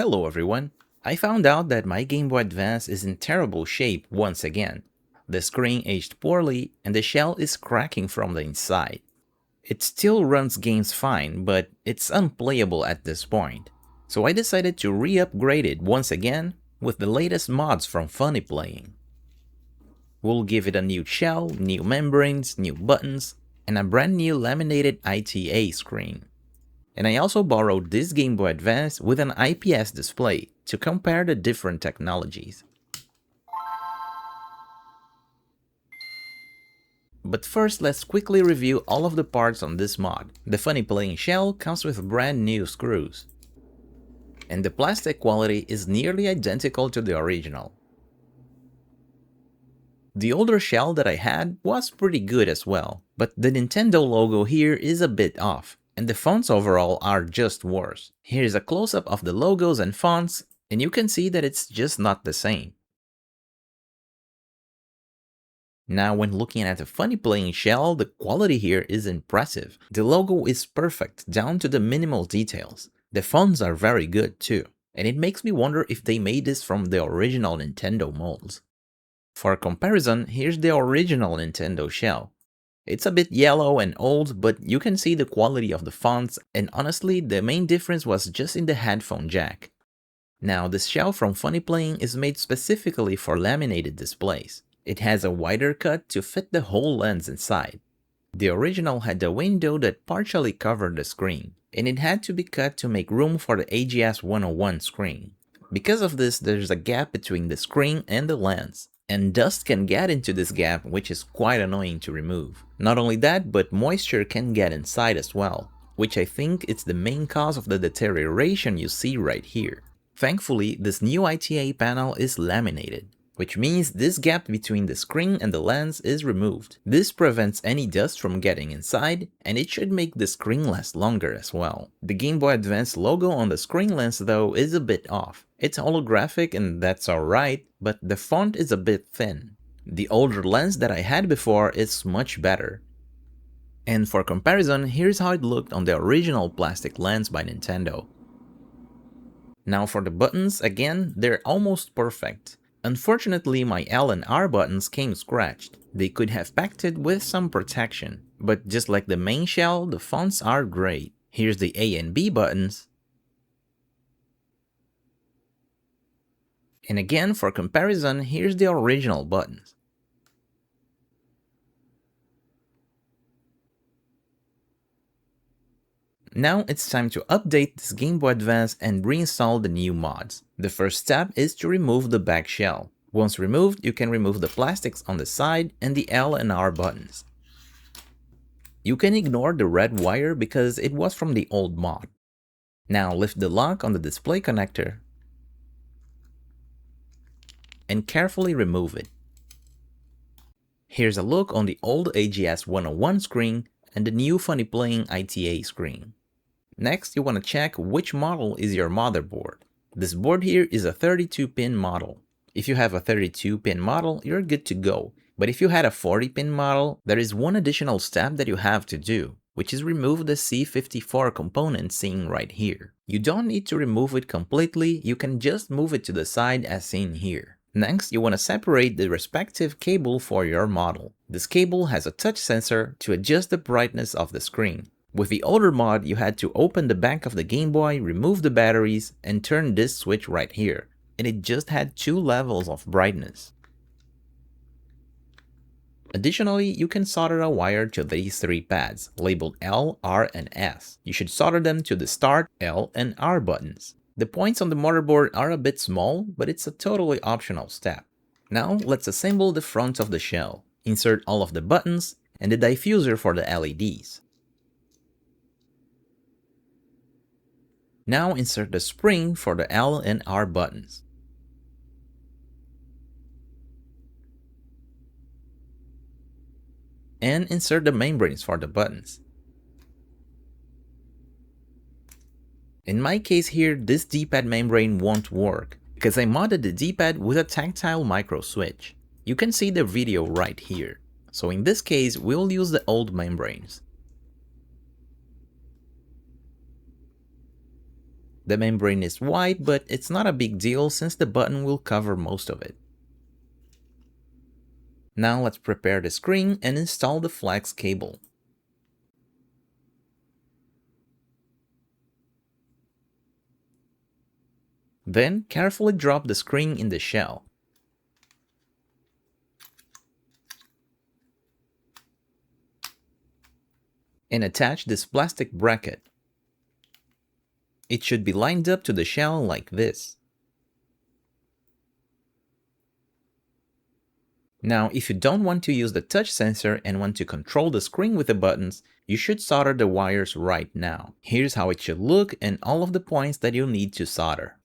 Hello everyone! I found out that my Game Boy Advance is in terrible shape once again. The screen aged poorly and the shell is cracking from the inside. It still runs games fine, but it's unplayable at this point. So I decided to re-upgrade it once again with the latest mods from Funny Playing. We'll give it a new shell, new membranes, new buttons, and a brand new Laminated ITA screen. And I also borrowed this Game Boy Advance with an IPS display to compare the different technologies. But first, let's quickly review all of the parts on this mod. The Funny Playing shell comes with brand new screws. And the plastic quality is nearly identical to the original. The older shell that I had was pretty good as well, but the Nintendo logo here is a bit off, and the fonts overall are just worse. Here's a close-up of the logos and fonts, and you can see that it's just not the same. Now when looking at the Funny Playing shell, the quality here is impressive. The logo is perfect down to the minimal details. The fonts are very good too, and it makes me wonder if they made this from the original Nintendo molds. For comparison, here's the original Nintendo shell. It's a bit yellow and old, but you can see the quality of the fonts, and honestly, the main difference was just in the headphone jack. Now, this shell from Funny Playing is made specifically for laminated displays. It has a wider cut to fit the whole lens inside. The original had a window that partially covered the screen, and it had to be cut to make room for the AGS 101 screen. Because of this, there's a gap between the screen and the lens, and dust can get into this gap, which is quite annoying to remove. Not only that, but moisture can get inside as well, which I think is the main cause of the deterioration you see right here. Thankfully, this new ITA panel is laminated, which means this gap between the screen and the lens is removed. This prevents any dust from getting inside, and it should make the screen last longer as well. The Game Boy Advance logo on the screen lens though is a bit off. It's holographic and that's alright, but the font is a bit thin. The older lens that I had before is much better. And for comparison, here's how it looked on the original plastic lens by Nintendo. Now for the buttons, again, they're almost perfect. Unfortunately, my L and R buttons came scratched. They could have packed it with some protection, but just like the main shell, the fonts are great. Here's the A and B buttons. And again, for comparison, here's the original buttons. Now it's time to update this Game Boy Advance and reinstall the new mods. The first step is to remove the back shell. Once removed, you can remove the plastics on the side and the L and R buttons. You can ignore the red wire because it was from the old mod. Now lift the lock on the display connector and carefully remove it. Here's a look on the old AGS 101 screen and the new Funny Playing ITA screen. Next, you want to check which model is your motherboard. This board here is a 32-pin model. If you have a 32-pin model, you're good to go. But if you had a 40-pin model, there is one additional step that you have to do, which is remove the C54 component seen right here. You don't need to remove it completely, you can just move it to the side as seen here. Next, you want to separate the respective cable for your model. This cable has a touch sensor to adjust the brightness of the screen. With the older mod, you had to open the back of the Game Boy, remove the batteries, and turn this switch right here, and it just had 2 levels of brightness. Additionally, you can solder a wire to these 3 pads, labeled L, R, and S. You should solder them to the start, L, and R buttons. The points on the motherboard are a bit small, but it's a totally optional step. Now let's assemble the front of the shell. Insert all of the buttons and the diffuser for the LEDs. Now insert the spring for the L and R buttons. And insert the membranes for the buttons. In my case here, this D-pad membrane won't work, because I modded the D-pad with a tactile micro switch. You can see the video right here. So in this case, we'll use the old membranes. The membrane is white, but it's not a big deal since the button will cover most of it. Now let's prepare the screen and install the flex cable. Then carefully drop the screen in the shell. And attach this plastic bracket. It should be lined up to the shell like this. Now, if you don't want to use the touch sensor and want to control the screen with the buttons, you should solder the wires right now. Here's how it should look and all of the points that you'll need to solder.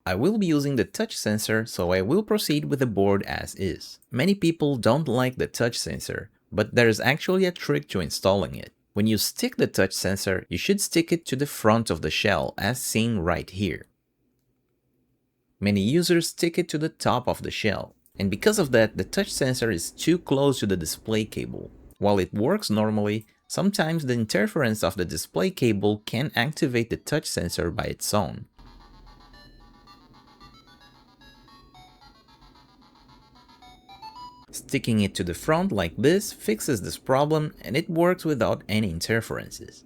I will be using the touch sensor, so I will proceed with the board as is. Many people don't like the touch sensor, but there is actually a trick to installing it. When you stick the touch sensor, you should stick it to the front of the shell as seen right here. Many users stick it to the top of the shell, and because of that, the touch sensor is too close to the display cable. While it works normally, sometimes the interference of the display cable can activate the touch sensor by its own. Sticking it to the front like this fixes this problem, and it works without any interferences.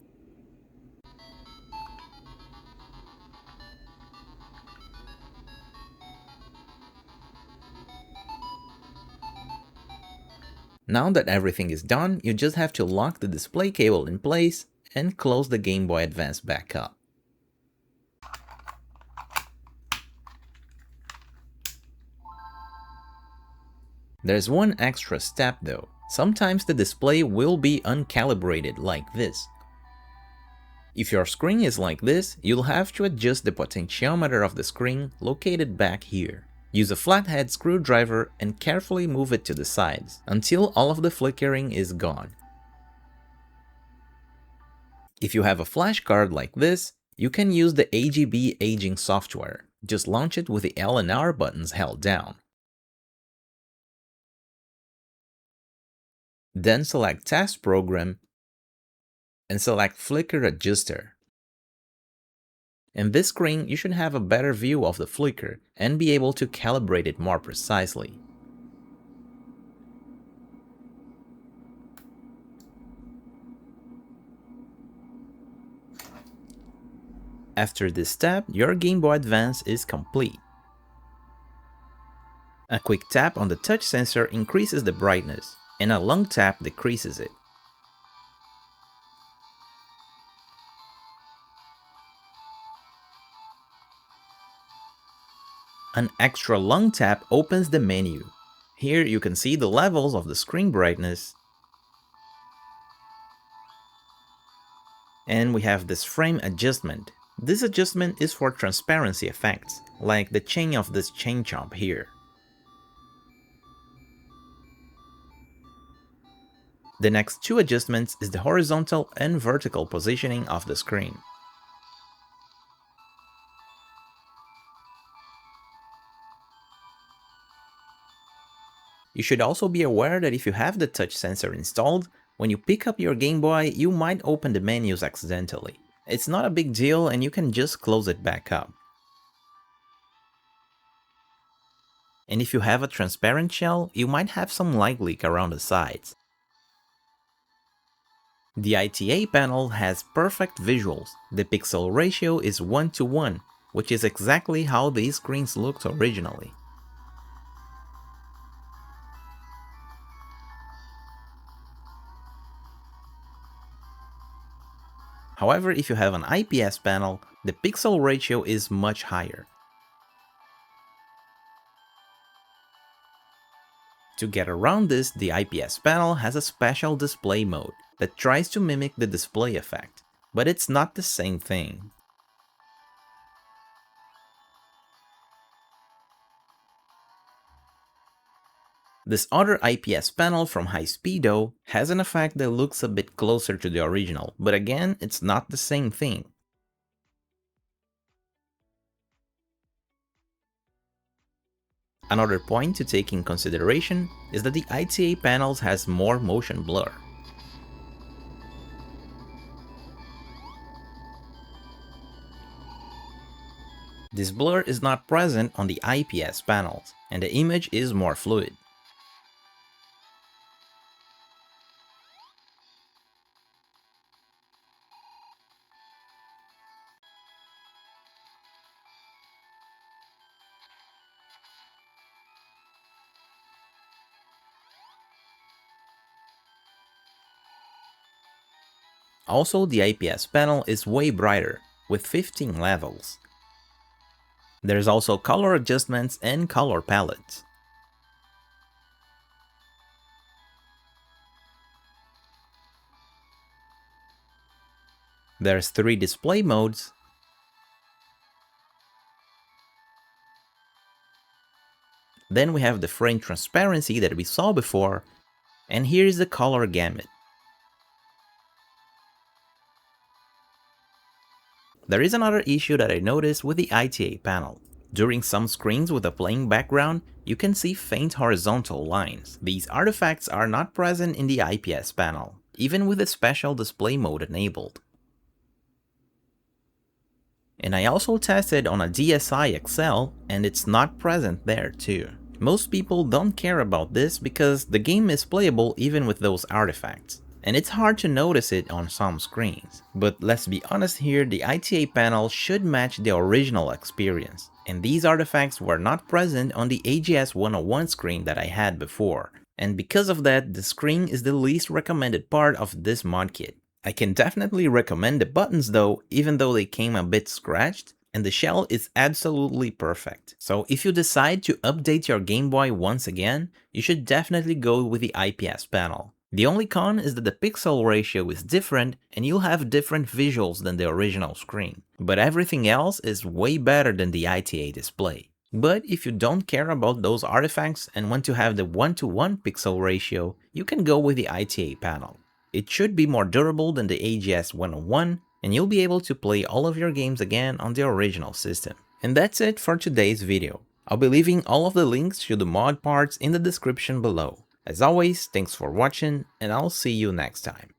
Now that everything is done, you just have to lock the display cable in place and close the Game Boy Advance back up. There's one extra step though. Sometimes the display will be uncalibrated like this. If your screen is like this, you'll have to adjust the potentiometer of the screen located back here. Use a flathead screwdriver and carefully move it to the sides until all of the flickering is gone. If you have a flash card like this, you can use the GBA aging software. Just launch it with the L and R buttons held down. Then select Test Program and select Flicker Adjuster. In this screen, you should have a better view of the flicker and be able to calibrate it more precisely. After this step, your Game Boy Advance is complete. A quick tap on the touch sensor increases the brightness, and a long tap decreases it. An extra long tap opens the menu. Here you can see the levels of the screen brightness, and we have this frame adjustment. This adjustment is for transparency effects, like the chain of this chain chomp here. The next two adjustments is the horizontal and vertical positioning of the screen. You should also be aware that if you have the touch sensor installed, when you pick up your Game Boy, you might open the menus accidentally. It's not a big deal and you can just close it back up. And if you have a transparent shell, you might have some light leak around the sides. The ITA panel has perfect visuals. The pixel ratio is 1:1, which is exactly how these screens looked originally. However, if you have an IPS panel, the pixel ratio is much higher. To get around this, the IPS panel has a special display mode that tries to mimic the display effect, but it's not the same thing. This other IPS panel from High-Speed though has an effect that looks a bit closer to the original, but again, it's not the same thing. Another point to take in consideration is that the ITA panels has more motion blur. This blur is not present on the IPS panels, and the image is more fluid. Also, the IPS panel is way brighter, with 15 levels. There's also color adjustments and color palettes. There's 3 display modes, then we have the frame transparency that we saw before, and here is the color gamut. There is another issue that I noticed with the ITA panel. During some screens with a plain background, you can see faint horizontal lines. These artifacts are not present in the IPS panel, even with a special display mode enabled. And I also tested on a DSi XL, and it's not present there too. Most people don't care about this because the game is playable even with those artifacts, and it's hard to notice it on some screens. But let's be honest here, the ITA panel should match the original experience, and these artifacts were not present on the AGS 101 screen that I had before. And because of that, the screen is the least recommended part of this mod kit. I can definitely recommend the buttons though, even though they came a bit scratched, and the shell is absolutely perfect. So if you decide to update your Game Boy once again, you should definitely go with the IPS panel. The only con is that the pixel ratio is different and you'll have different visuals than the original screen. But everything else is way better than the ITA display. But if you don't care about those artifacts and want to have the 1:1 pixel ratio, you can go with the ITA panel. It should be more durable than the AGS 101, and you'll be able to play all of your games again on the original system. And that's it for today's video. I'll be leaving all of the links to the mod parts in the description below. As always, thanks for watching, and I'll see you next time.